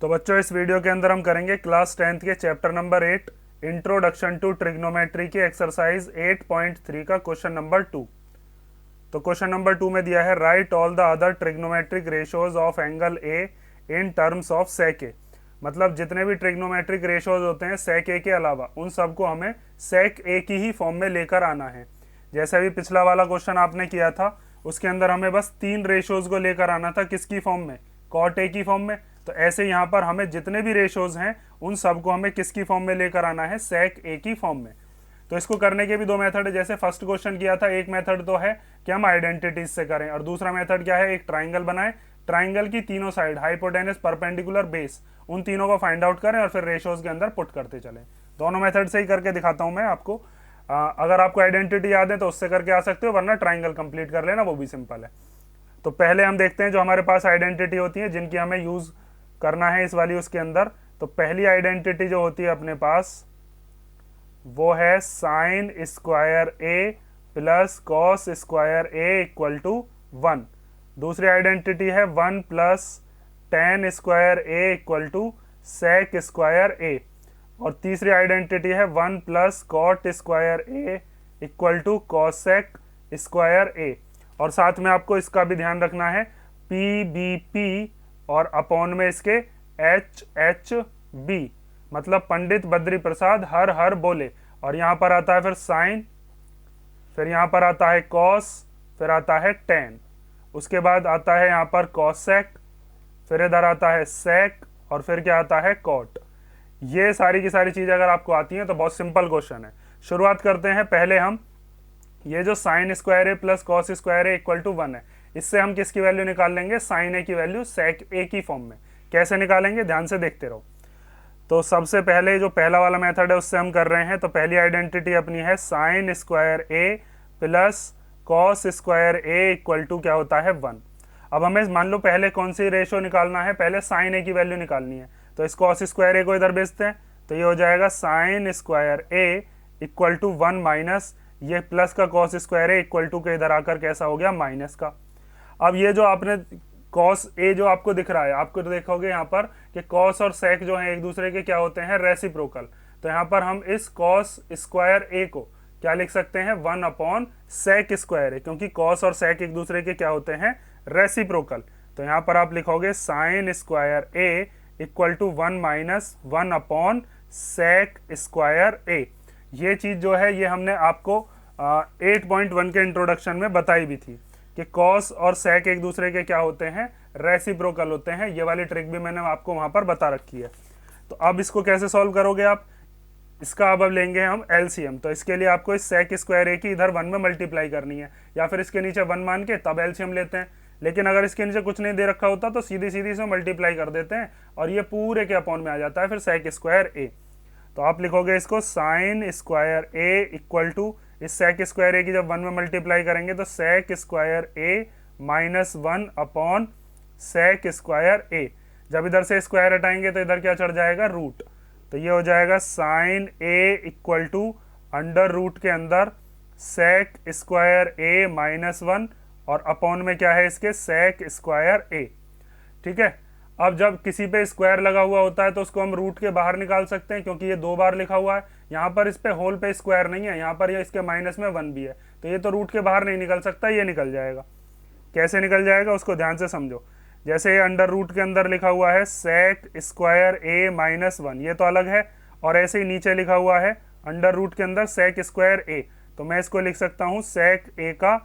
तो बच्चों इस वीडियो के अंदर हम करेंगे क्लास 10th के chapter number 8 introduction to trigonometry की एक्सरसाइज 8.3 का क्वेश्चन नंबर 2। तो क्वेश्चन नंबर 2 में दिया है right all the other trigonometric ratios of angle A in terms of sec A. मतलब जितने भी ट्रिग्नोमेट्रिक रेशियोज होते हैं सेक ए के अलावा उन सबको हमें सेक ए की ही फॉर्म में लेकर आना है। जैसे अभी पिछला वाला क्वेश्चन आपने किया था उसके अंदर हमें बस 3 रेशियोज को लेकर आना था, किसकी फॉर्म में, कॉट ए की फॉर्म में। तो ऐसे यहाँ पर हमें जितने भी रेशियोज हैं उन सबको हमें किसकी फॉर्म में लेकर आना है, सेक ए की फॉर्म में। तो इसको करने के भी दो मेथड है। जैसे फर्स्ट क्वेश्चन किया था, एक मेथड तो है कि हम आइडेंटिटीज से करें और दूसरा मेथड क्या है, एक ट्राइंगल बनाए, ट्राइंगल की तीनों साइड हाइपोटेनस परपेंडिकुलर बेस उन तीनों को फाइंड आउट करें और फिर रेशियोज के अंदर पुट करते चलें। दोनों मेथड से ही करके दिखाता हूं मैं आपको। अगर आपको आइडेंटिटी याद है तो उससे करके आ सकते हो, वरना ट्राइंगल कंप्लीट कर लेना, वो भी सिंपल है। तो पहले हम देखते हैं जो हमारे पास आइडेंटिटी होती है जिनकी हमें यूज करना है इस वैल्यूज के अंदर। तो पहली आइडेंटिटी जो होती है अपने पास वो है sine square A plus cos square A equal to 1। दूसरी आइडेंटिटी है 1 plus tan square A equal to sec square A. और तीसरी आइडेंटिटी है 1 plus cot square A equal to cosec square A. और साथ में आपको इसका भी ध्यान रखना है पी बी पी और अपॉन में इसके एच एच बी, मतलब पंडित बद्री प्रसाद हर हर बोले। और यहाँ पर आता है फिर साइन, फिर यहाँ पर आता है कॉस, फिर आता है टेन, उसके बाद आता है यहाँ पर कॉसेक, फिर इधर आता है सेक और फिर क्या आता है कॉट। ये सारी की सारी चीजें अगर आपको आती हैं तो बहुत सिंपल क्वेश्चन है। शुरुआत करते हैं। पहले हम ये जो sine square A plus cos square A equal to 1 है, इससे हम किसकी वैल्यू निकाल लेंगे, साइन ए की वैल्यू सेक ए की फॉर्म में। कैसे निकालेंगे, ध्यान से देखते रहो। तो सबसे पहले जो पहला वाला मेथड है उससे हम कर रहे हैं। तो पहली आइडेंटिटी अपनी है sine square A plus cos square A equal to क्या होता है 1। अब हमें मान लो पहले कौन सी रेशियो निकालना है, पहले साइन ए की वैल्यू निकालनी है। तो इस कॉस स्क्वायर ए को इधर भेजते हैं, तो ये हो जाएगा sine square A equal to 1 minus ये प्लस का cos square A equal to के इधर आकर कैसा हो गया, माइनस का। अब ये जो आपने कॉस ए जो आपको दिख रहा है, आपको तो देखोगे यहाँ पर कि कॉस और सेक जो है एक दूसरे के क्या होते हैं, रेसिप्रोकल। तो यहाँ पर हम इस कॉस स्क्वायर ए को क्या लिख सकते हैं, 1 अपॉन सेक स्क्वायर ए, क्योंकि कॉस और सेक एक दूसरे के क्या होते हैं, रेसिप्रोकल। तो यहाँ पर आप लिखोगे sine square A equal to 1 minus 1 upon sec square A. ये चीज जो है ये हमने आपको 8.1 के इंट्रोडक्शन में बताई भी थी कि कॉस और सेक एक दूसरे के क्या होते हैं, रेसिप्रोकल होते हैं। ये वाली ट्रिक भी मैंने आपको वहां पर बता रखी है। तो अब इसको कैसे सॉल्व करोगे आप, इसका अब लेंगे हम एलसीएम। तो इसके लिए आपको इस सेक स्क्वायर ए की इधर 1 में मल्टीप्लाई करनी है, या फिर इसके नीचे 1 मान के तब एलसीएम लेते हैं। लेकिन अगर इसके नीचे कुछ नहीं दे रखा होता तो सीधी सीधी से मल्टीप्लाई कर देते हैं और ये पूरे के अपॉन में आ जाता है फिर सेक स्क्वायर ए। तो आप लिखोगे इसको sine square A equal to इस सेक स्क्वायर ए की जब 1 में मल्टीप्लाई करेंगे तो सेक square A minus 1 upon sec square ए। जब इधर से स्क्वायर हटाएंगे तो इधर क्या चढ़ जाएगा, रूट। तो ये हो जाएगा sine A equal to under root के अंदर सेक स्क्वायर ए माइनस 1 और अपॉन में क्या है इसके, सेक स्क्वायर ए। ठीक है। अब जब किसी पे स्क्वायर लगा हुआ होता है तो उसको हम रूट के बाहर निकाल सकते हैं, क्योंकि ये 2 बार लिखा हुआ है। यहाँ पर इस पे होल पे स्क्वायर नहीं है, यहाँ पर ये इसके माइनस में 1 भी है, तो ये तो रूट के बाहर नहीं निकल सकता, ये निकल जाएगा। कैसे निकल जाएगा उसको ध्यान से समझो। जैसे ये अंडर रूट के अंदर लिखा हुआ है सेक स्क्वायर ए माइनस 1, ये तो अलग है। और ऐसे ही नीचे लिखा हुआ है अंडर रूट के अंदर सेक स्क्वायर ए, तो मैं इसको लिख सकता हूँ सेक ए का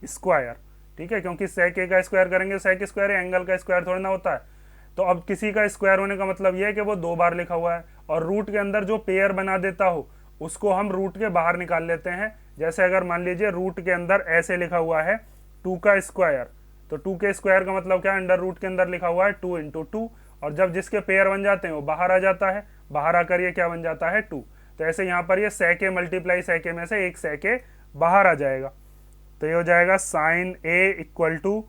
स्क्वायर। ठीक है, क्योंकि सेक ए का स्क्वायर करेंगे सेक स्क्वायर एंगल का स्क्वायर थोड़ा ना होता है। तो अब किसी का स्क्वायर होने का मतलब यह है कि वो 2 बार लिखा हुआ है, और रूट के अंदर जो पेयर बना देता हो उसको हम रूट के बाहर निकाल लेते हैं। जैसे अगर मान लीजिए रूट के अंदर ऐसे लिखा हुआ है 2 का स्क्वायर, तो 2 के स्क्वायर का मतलब क्या, अंडर रूट के अंदर लिखा हुआ है 2 इंटू 2, और जब जिसके पेयर बन जाते हैं वो बाहर आ जाता है, बाहर आकर ये क्या बन जाता है 2। तो ऐसे यहाँ पर ये सेके मल्टीप्लाई सेके में से एक सेके बाहर आ जाएगा। तो ये हो जाएगा sine A equal to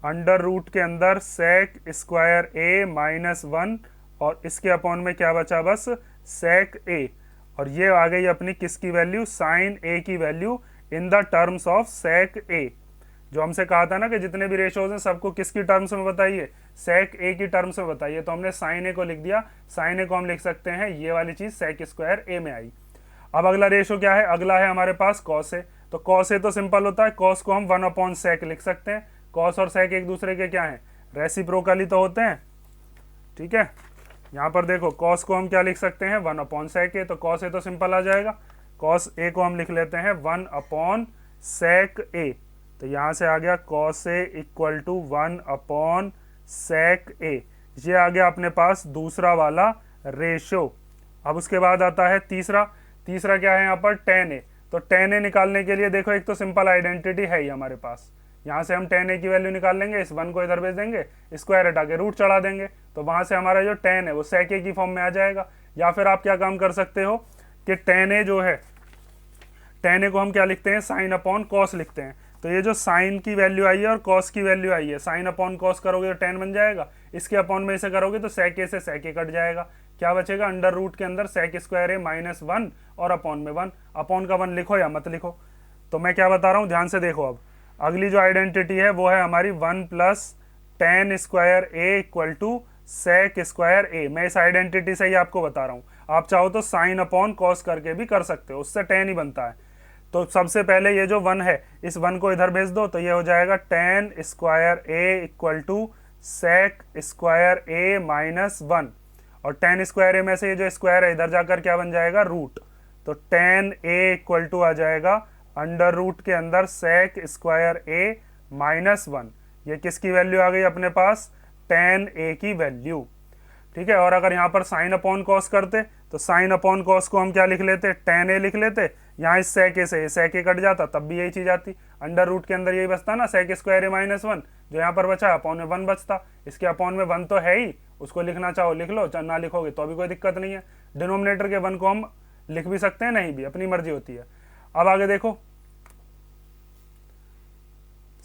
under root के अंदर सेक स्क्वायर ए माइनस 1 और इसके अपॉन में क्या बचा, बस सेक ए। और ये आ गई अपनी किसकी वैल्यू, साइन ए की value in the terms of sec A. जो हमसे कहा था ना कि जितने भी रेशोज हैं सबको किसकी टर्म्स में बताइए, सेक ए की टर्म्स में बताइए। तो हमने साइन ए को लिख दिया, साइन ए को हम लिख सकते हैं ये वाली चीज सेक स्क्वायर ए में आई। अब अगला रेशो क्या है, अगला है हमारे पास कॉस ए। तो कॉस ए तो सिंपल होता है, कॉस को हम 1/sec लिख सकते हैं। कॉस और सेक एक दूसरे के क्या है, रेसिप्रोकल ही तो होते हैं, ठीक है। यहाँ पर देखो कॉस को हम क्या लिख सकते हैं, 1/sec ए, तो कॉस ए तो सिंपल आ जाएगा। कॉस ए को हम लिख लेते हैं 1/sec ए, तो यहाँ से आ गया cos A equal to 1/sec A. ये आ गया अपने पास दूसरा वाला रेशो। अब उसके बाद आता है तीसरा। तीसरा क्या है यहाँ पर, tan ए। तो tan ए निकालने के लिए देखो एक तो सिंपल आइडेंटिटी है ही हमारे पास, यहाँ से हम tan ए की वैल्यू निकाल लेंगे, इस 1 को इधर भेज देंगे, स्क्वायर हटा के रूट चढ़ा देंगे, तो वहां से हमारा जो tan है वो sec ए की फॉर्म में आ जाएगा। या फिर आप क्या काम कर सकते हो कि tan ए जो है, tan ए को हम क्या लिखते हैं, साइन अपॉन कॉस लिखते हैं। तो ये जो साइन की वैल्यू आई है और कॉस की वैल्यू आई है, साइन अपॉन कॉस करोगे तो tan बन जाएगा, इसके अपॉन में इसे करोगे तो sec ए से sec ए कट जाएगा, क्या बचेगा, अंडर रूट के अंदर sec स्क्वायर ए माइनस 1 और अपॉन में 1। अपॉन का 1 लिखो या मत लिखो। तो मैं क्या बता रहा हूँ, ध्यान से देखो। अब अगली जो आइडेंटिटी है वो है हमारी 1 plus tan square A equal to sec square A. मैं इस आइडेंटिटी से ही आपको बता रहा हूँ, आप चाहो तो साइन अपॉन कॉस करके भी कर सकते हो, उससे tan ही बनता है। तो सबसे पहले ये जो 1 है, इस 1 को इधर भेज दो, तो ये हो जाएगा tan square A equal to sec square A minus 1, और tan स्क्वायर ए में से ये जो स्क्वायर है इधर जाकर क्या बन जाएगा, रूट। तो tan ए इक्वल टू आ जाएगा अंडर रूट के अंदर sec स्क्वायर ए माइनस 1। ये किसकी वैल्यू आ गई अपने पास, tan ए की वैल्यू, ठीक है। और अगर यहाँ पर साइन अपॉन कॉस करते तो साइन अपॉन कॉस को हम क्या लिख लेते, tan ए लिख लेते, यहाँ इस sec ए से sec ए कट जाता, तब भी यही चीज आती, अंडर रूट के अंदर यही बचता ना, sec स्क्वायर ए माइनस 1, जो यहाँ पर बचा अपॉन में 1 बचता, इसके अपॉन में 1 तो है ही, उसको लिखना चाहो लिख लो, ना लिखोगे तो भी कोई दिक्कत नहीं है। डिनोमिनेटर के 1 को हम लिख भी सकते हैं, नहीं भी, अपनी मर्जी होती है। अब आगे देखो,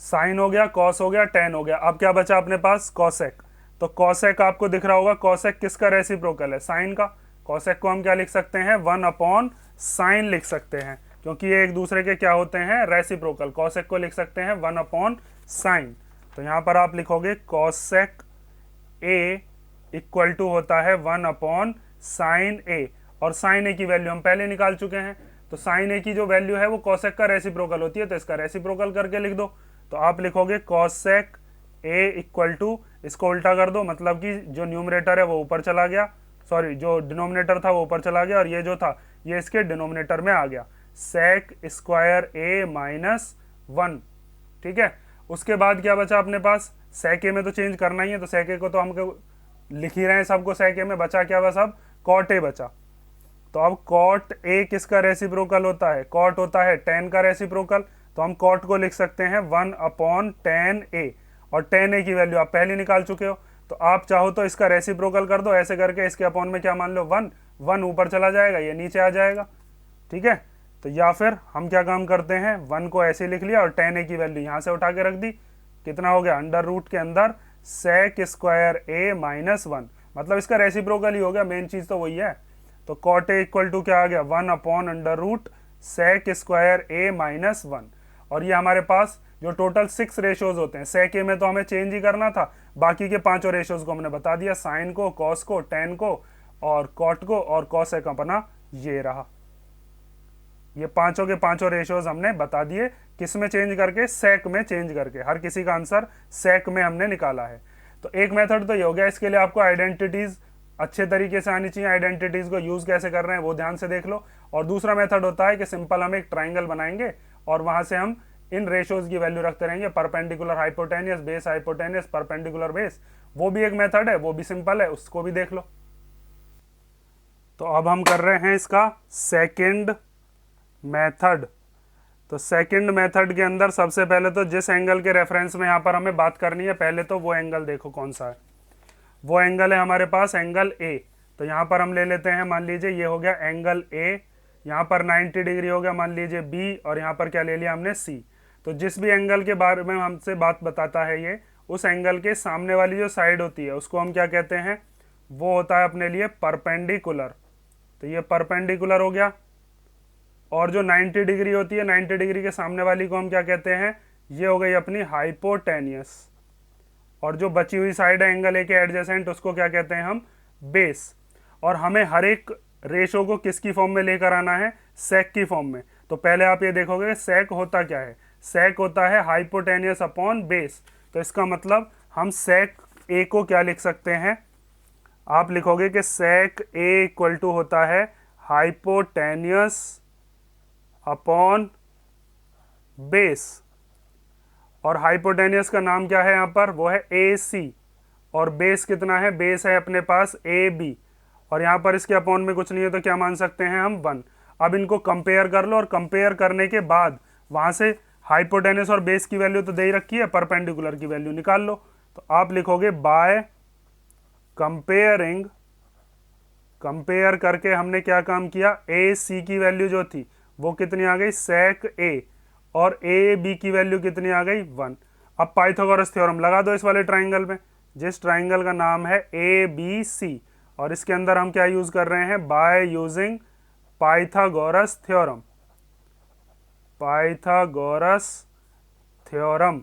साइन हो गया, कॉस हो गया, tan हो गया, अब क्या बचा अपने पास, कॉसेक। तो कॉसेक आपको दिख रहा होगा, कॉसेक किसका रेसिप्रोकल है, साइन का। कॉसेक को हम क्या लिख सकते हैं, 1/sin लिख सकते हैं, क्योंकि ये एक दूसरे के क्या होते हैं, रेसिप्रोकल। कॉसेक को लिख सकते हैं 1/sin। तो यहाँ पर आप लिखोगे कॉसेक ए इक्वल टू होता है 1/sin ए, और साइन ए की वैल्यू हम पहले निकाल चुके हैं। तो साइन ए की जो वैल्यू है वो कॉसेक का रेसिप्रोकल होती है, तो इसका रेसिप्रोकल करके लिख दो। तो आप लिखोगे कॉसेक ए इक्वल टू, इसको उल्टा कर दो, मतलब कि जो न्यूमरेटर है वो ऊपर चला गया, सॉरी जो डिनोमिनेटर था वो ऊपर चला गया, और ये जो था ये इसके डिनोमिनेटर में आ गया, sec स्क्वायर ए माइनस 1, ठीक है। उसके बाद क्या बचा अपने पास, sec ए में तो चेंज करना ही है, तो sec ए को तो हमको लिख ही रहे हैं सबको, sec ए में बचा क्या, बस अब cot ए बचा। तो अब cot ए किसका रेसिप्रोकल होता है, cot होता है tan का रेसिप्रोकल, तो हम cot को लिख सकते हैं 1/tan ए, और tan ए की वैल्यू आप पहले निकाल चुके हो, तो आप चाहो तो इसका रेसिप्रोकल कर दो, ऐसे करके इसके अपॉन में क्या मान लो 1 ऊपर चला जाएगा, ये नीचे आ जाएगा, ठीक है। तो या फिर हम क्या काम करते हैं, 1 को ऐसे लिख लिया और tan ए की वैल्यू यहाँ से उठा के रख दी, कितना हो गया, अंडर रूट के अंदर sec स्क्वायर ए माइनस 1, मतलब इसका रेसिप्रोकल ही हो गया, मेन चीज तो वही है। तो cot ए इक्वल टू क्या आ गया, 1/√, sec स्क्वायर ए माइनस 1। और ये हमारे पास जो टोटल 6 रेशोज होते हैं, sec ए में तो हमें चेंज ही करना था, बाकी के 5 रेशोज को हमने बता दिया, साइन को, कॉस को, tan को और cot को, और cosec अपना ये रहा। ये पांचों के पांचों रेशोज हमने बता दिए, किस में चेंज करके, sec में चेंज करके। हर किसी का आंसर sec में हमने निकाला है। तो एक मेथड तो ये हो गया, इसके लिए आपको आइडेंटिटीज अच्छे तरीके से आनी चाहिए, आइडेंटिटीज को यूज कैसे कर रहे हैं वो ध्यान से देख लो। और दूसरा मेथड होता है कि सिंपल हम एक ट्राइंगल बनाएंगे और वहां से हम इन रेशोज की वैल्यू रखते रहेंगे, perpendicular hypotenuse, base hypotenuse, perpendicular base, वो भी एक मेथड है, वो भी सिंपल है, उसको भी देख लो। तो अब हम कर रहे हैं इसका सेकंड मेथड। तो सेकंड मेथड के अंदर सबसे पहले तो जिस एंगल के रेफरेंस में यहाँ पर हमें बात करनी है, पहले तो वो एंगल देखो कौन सा है। वो एंगल है हमारे पास एंगल ए। तो यहाँ पर हम ले लेते हैं, मान लीजिए ये हो गया एंगल ए, यहाँ पर 90 डिग्री हो गया मान लीजिए बी, और यहाँ पर क्या ले लिया हमने सी। तो जिस भी एंगल के बारे में हमसे बात बताता है ये, उस एंगल के सामने वाली जो साइड होती है उसको हम क्या कहते हैं, वो होता है अपने लिए परपेंडिकुलर। तो ये परपेंडिकुलर हो गया। और जो 90 डिग्री होती है, 90 डिग्री के सामने वाली को हम क्या कहते हैं, ये हो गई अपनी हाइपोटेनियस। और जो बची हुई साइड है एंगल ए के एडजेसेंट, उसको क्या कहते हैं हम, बेस। और हमें हर एक रेशो को किसकी फॉर्म में लेकर आना है, सेक की फॉर्म में। तो पहले आप ये देखोगे सेक होता क्या है, सेक होता है हाइपोटेनियस अपॉन बेस। तो इसका मतलब हम सेक ए को क्या लिख सकते हैं, आप लिखोगे कि सेक ए इक्वल टू होता है हाइपोटेनियस अपॉन बेस। और हाइपोटेनियस का नाम क्या है यहाँ पर, वो है ए सी। और बेस कितना है, बेस है अपने पास ए बी। और यहाँ पर इसके अपॉन में कुछ नहीं है, तो क्या मान सकते हैं हम, 1। अब इनको कंपेयर कर लो, और कंपेयर करने के बाद वहाँ से हाइपोटेनियस और बेस की वैल्यू तो दे ही रखी है, परपेंडिकुलर की वैल्यू निकाल लो। तो आप लिखोगे बाय कंपेयरिंग, कंपेयर करके हमने क्या काम किया, ए सी की वैल्यू जो थी वो कितनी आ गई, सेक ए। और ए बी की वैल्यू कितनी आ गई, 1। अब पाइथागोरस थ्योरम लगा दो इस वाले ट्राइंगल में, जिस ट्राइंगल का नाम है ए बी सी। और इसके अंदर हम क्या यूज कर रहे हैं, by using Pythagoras theorem, Pythagoras theorem.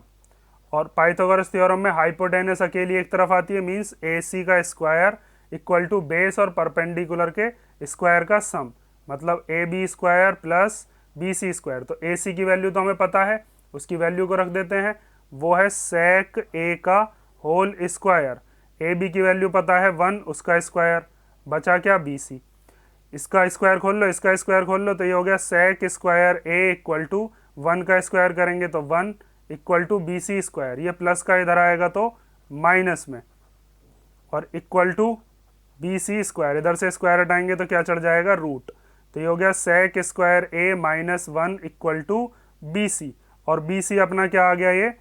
और पाइथागोरस थ्योरम में हाइपोटेनस अकेली एक तरफ आती है, मींस ए सी का स्क्वायर इक्वल टू बेस और परपेंडिकुलर के स्क्वायर का सम, मतलब A B square plus B C square. तो ए सी की वैल्यू तो हमें पता है, उसकी वैल्यू को रख देते हैं, वो है सेक ए का होल स्क्वायर। ए बी की वैल्यू पता है 1, उसका स्क्वायर, बचा क्या, बी सी। इसका स्क्वायर खोल लो, इसका स्क्वायर खोल लो, तो ये हो गया sec square A equal to 1 का स्क्वायर करेंगे तो 1 equal to B C square. ये प्लस का इधर आएगा तो माइनस में, और equal to B C square, इधर से स्क्वायर हटाएंगे तो क्या चढ़ जाएगा, रूट। तो ये हो गया sec square A minus 1 equal to B C. और बी सी अपना क्या आ गया, ये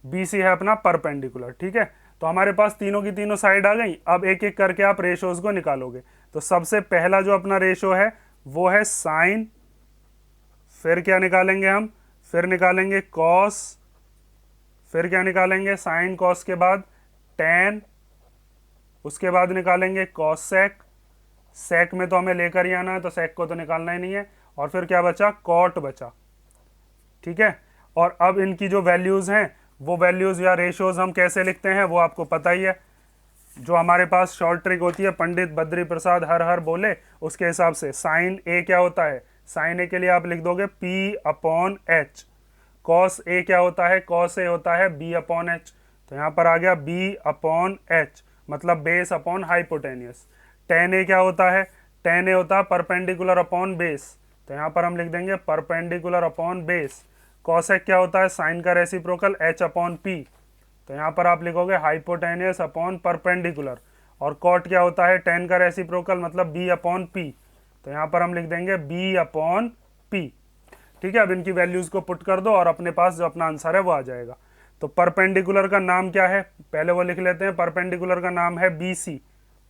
बी सी है अपना परपेंडिकुलर। ठीक है, तो हमारे पास तीनों की तीनों साइड आ गई। अब एक एक करके आप रेशोज को निकालोगे। तो सबसे पहला जो अपना रेशो है वो है साइन, फिर क्या निकालेंगे हम, फिर निकालेंगे कॉस, फिर क्या निकालेंगे, साइन कॉस के बाद टेन, उसके बाद निकालेंगे कॉस सेक, सेक में तो हमें लेकर ही आना है तो सेक को तो निकालना ही नहीं है। और फिर क्या बचा, कॉट बचा। ठीक है, और अब इनकी जो वैल्यूज हैं वो वैल्यूज या रेशियोज हम कैसे लिखते हैं वो आपको पता ही है। जो हमारे पास शॉर्ट ट्रिक होती है, पंडित बद्री प्रसाद हर हर बोले, उसके हिसाब से साइन ए क्या होता है, साइन ए के लिए आप लिख दोगे P upon H. Cos A क्या होता है, कॉस ए होता है B अपॉन एच। तो यहाँ पर आ गया B अपॉन एच, मतलब बेस अपॉन हाइपोटेनियस। टेन ए क्या होता है, टेन ए होता है परपेंडिकुलर अपॉन बेस। तो यहाँ पर हम लिख देंगे परपेंडिकुलर अपॉन बेस। कॉसेक क्या होता है, साइन का रेसिप्रोकल H अपॉन P। तो यहाँ पर आप लिखोगे हाइपोटेनियस अपॉन परपेंडिकुलर। और कॉट क्या होता है, टेन का रेसिप्रोकल मतलब B अपॉन P। तो यहाँ पर हम लिख देंगे B अपॉन P। ठीक है, अब इनकी वैल्यूज को पुट कर दो और अपने पास जो अपना आंसर है वो आ जाएगा। तो परपेंडिकुलर का नाम क्या है, पहले वो लिख लेते हैं। परपेंडिकुलर का नाम है BC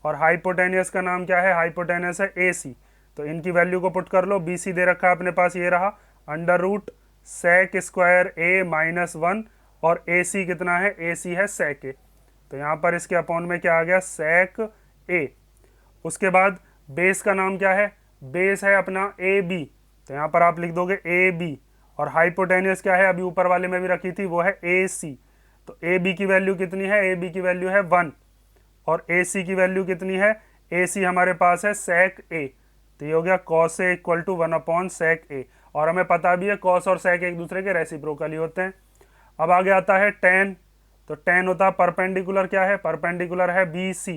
और हाइपोटेनियस का नाम क्या है, हाइपोटेनियस है AC। तो इनकी वैल्यू को पुट कर लो। BC दे रखा है अपने पास, ये रहा under root sec square A minus 1, और AC कितना है, AC है सेक A। तो यहाँ पर इसके अपॉन में क्या आ गया, सेक A। उसके बाद बेस का नाम क्या है, बेस है अपना AB। तो यहाँ पर आप लिख दोगे AB। और हाइपोटेनियस क्या है, अभी ऊपर वाले में भी रखी थी, वो है AC। तो AB की वैल्यू कितनी है, AB की वैल्यू है 1। और AC की वैल्यू कितनी है, AC हमारे पास है सेक A। तो ये हो गया cos A equal to 1 upon sec A। और हमें पता भी है कॉस और सेक एक दूसरे के रेसिप्रोकल ही होते हैं। अब आगे आता है टेन। तो टेन होता है परपेंडिकुलर, क्या है, परपेंडिकुलर है BC,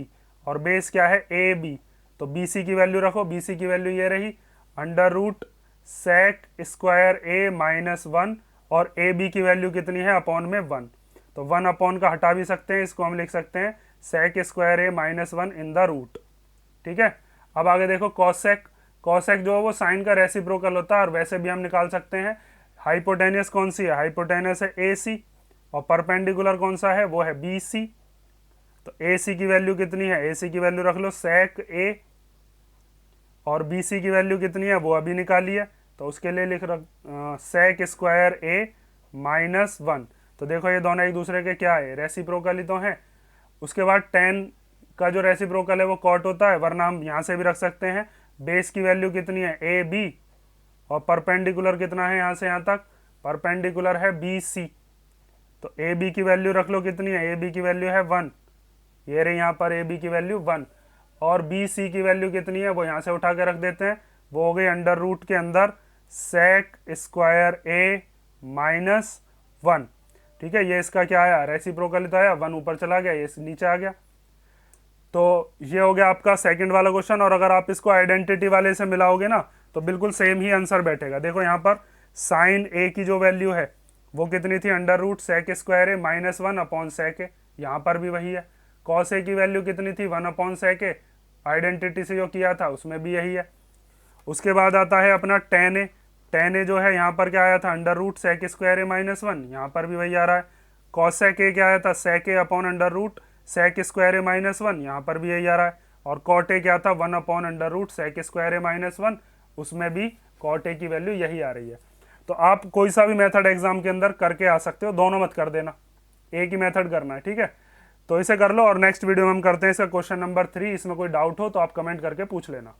और बेस क्या है AB। तो BC की वैल्यू रखो, BC की वैल्यू ये रही under root sec square A minus 1, और AB की वैल्यू कितनी है, अपॉन में 1। तो 1 अपॉन का हटा भी सकते हैं, इसको हम लिख सकते हैं sec square A minus 1 in the root. ठीक है, अब आगे देखो कॉसेक। कॉसेक जो है वो साइन का रेसिप्रोकल होता है, और वैसे भी हम निकाल सकते हैं। हाइपोटेनियस कौन सी है, हाइपोटेनियस है AC, और परपेंडिकुलर कौन सा है, वो है BC। तो AC की वैल्यू कितनी है, AC की वैल्यू रख लो सेक A, और BC की वैल्यू कितनी है वो अभी निकाली है। तो उसके लिए लिख रख सेक स्क्वायर A माइनस 1। तो देखो ये दोनों एक दूसरे के क्या है, रेसिप्रोकल ही तो हैं। उसके बाद टेन का जो रेसिप्रोकल है वो कॉट होता है, वरना हम यहाँ से भी रख सकते हैं। बेस की वैल्यू कितनी है AB, और परपेंडिकुलर कितना है यहाँ से यहाँ तक, परपेंडिकुलर है बी सी, तो ए बी की वैल्यू रख लो, कितनी है, ए बी की वैल्यू है 1, ये रही यहाँ पर ए बी की वैल्यू 1, और बी सी की वैल्यू कितनी है वो यहाँ से उठा के रख देते हैं, वो हो गई अंडर रूट के अंदर सेक स्क्वायर ए माइनस 1। ठीक है, ये इसका क्या आया, रेसिप्रोकल तो आया, 1 ऊपर चला गया, ये नीचे आ गया। तो ये हो गया आपका सेकंड वाला क्वेश्चन। और अगर आप इसको आइडेंटिटी वाले से मिलाओगे ना तो बिल्कुल सेम ही आंसर बैठेगा। देखो यहाँ पर साइन ए की जो वैल्यू है वो कितनी थी, under root sec square A minus 1 upon सेक ए, यहाँ पर भी वही है। कॉस ए की वैल्यू कितनी थी, 1 अपॉन सेक ए, आइडेंटिटी से जो किया था उसमें भी यही है। उसके बाद आता है अपना टेन ए, टेन ए जो है यहाँ पर क्या आया था, under root sec square A minus 1, यहाँ पर भी वही आ रहा है। कॉस सेक ए क्या आया था, sec A upon under root sec square A minus 1, यहाँ पर भी यही आ रहा है। और कॉट ए क्या था, 1 upon under root sec square A minus 1, उसमें भी कॉट ए की वैल्यू यही आ रही है। तो आप कोई सा भी मेथड एग्जाम के अंदर करके आ सकते हो, दोनों मत कर देना, एक ही मेथड करना है। ठीक है, तो इसे कर लो और नेक्स्ट वीडियो में हम करते हैं इसका क्वेश्चन नंबर 3। इसमें कोई डाउट हो तो आप कमेंट करके पूछ लेना।